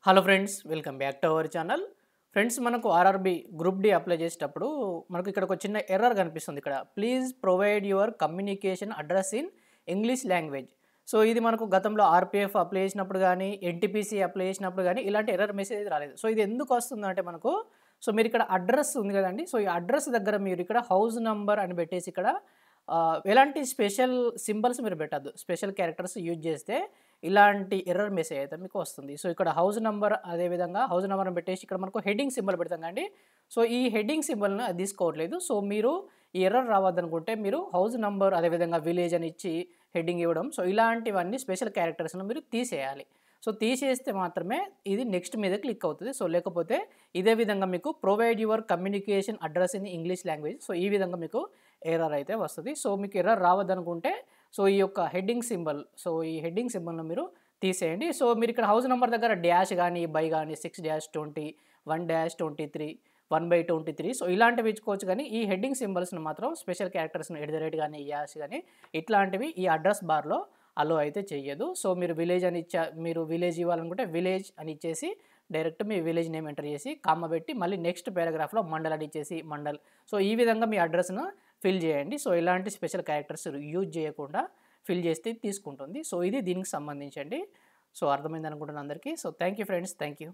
Hello friends, welcome back to our channel. Friends, మనకు RRB group D apply చేసేటప్పుడు మనకు ఇక్కడ ఒక చిన్న ఎర్రర్ కనిపిస్తుంది. ఇక్కడ please provide your communication address in English language. So ఇది మనకు గతంలో ఆర్పిఎఫ్ అప్లై చేసినప్పుడు కానీ, ఎన్టీపీసీ అప్లై చేసినప్పుడు కానీ ఇలాంటి ఎర్రర్ మెసేజ్ రాలేదు. సో ఇది ఎందుకు వస్తుందంటే మనకు, సో మీరు ఇక్కడ అడ్రస్ ఉంది కదండి. సో ఈ అడ్రస్ దగ్గర మీరు ఇక్కడ హౌస్ నంబర్ అని పెట్టేసి ఇక్కడ ఎలాంటి స్పెషల్ సింబల్స్ మీరు పెట్టద్దు. స్పెషల్ క్యారెక్టర్స్ యూజ్ చేస్తే ఇలాంటి ఎర్రర్ మెసేజ్ అయితే మీకు వస్తుంది. సో ఇక్కడ హౌస్ నంబర్, అదేవిధంగా హౌస్ నెంబర్ని పెట్టేసి ఇక్కడ మనకు హెడ్డింగ్ సింబల్ పెడతాం కండి. సో ఈ హెడ్డింగ్ సింబల్ని అది తీసుకోవట్లేదు. సో మీరు ఈ ఎర్రర్ రావద్దనుకుంటే మీరు హౌస్ నంబర్, అదేవిధంగా విలేజ్ అని ఇచ్చి హెడ్డింగ్ ఇవ్వడం, సో ఇలాంటివన్నీ స్పెషల్ క్యారెక్టర్స్ను మీరు తీసేయాలి. సో తీసేస్తే మాత్రమే ఇది నెక్స్ట్ మీద క్లిక్ అవుతుంది. సో లేకపోతే ఇదే విధంగా మీకు provide your communication address in English language, so ఈ విధంగా మీకు ఎర్రర్ అయితే వస్తుంది. సో మీకు ఎర్రర్ రావద్దనుకుంటే సో ఈ యొక్క హెడ్డింగ్ సింబల్, సో ఈ హెడ్డింగ్ సింబల్ను మీరు తీసేయండి. సో మీరు ఇక్కడ హౌస్ నెంబర్ దగ్గర డాష్ కానీ, బై కానీ, 6-20, 1-23, 1/23, సో ఇలాంటివి ఇచ్చుకోవచ్చు. కానీ ఈ హెడ్డింగ్ సింబల్స్ని మాత్రం స్పెషల్ క్యారెక్టర్స్ని @ కానీ, యాష్ కానీ ఇట్లాంటివి ఈ అడ్రస్ బార్లో అలో అయితే చెయ్యదు. సో మీరు విలేజ్ అని మీరు విలేజ్ ఇవ్వాలనుకుంటే విలేజ్ అని ఇచ్చేసి డైరెక్ట్ మీ విలేజ్ నేమ్ ఎంటర్ చేసి కామ పెట్టి మళ్ళీ నెక్స్ట్ పారాగ్రాఫ్లో మండల్ అని ఇచ్చేసి మండల్. సో ఈ విధంగా మీ అడ్రస్ను ఫిల్ చేయండి. సో ఇలాంటి స్పెషల్ క్యారెక్టర్స్ యూజ్ చేయకుండా ఫిల్ చేస్తే తీసుకుంటుంది. సో ఇది దీనికి సంబంధించండి. సో అర్థమైంది అనుకుంటున్నాను అందరికీ. So thank you friends, thank you.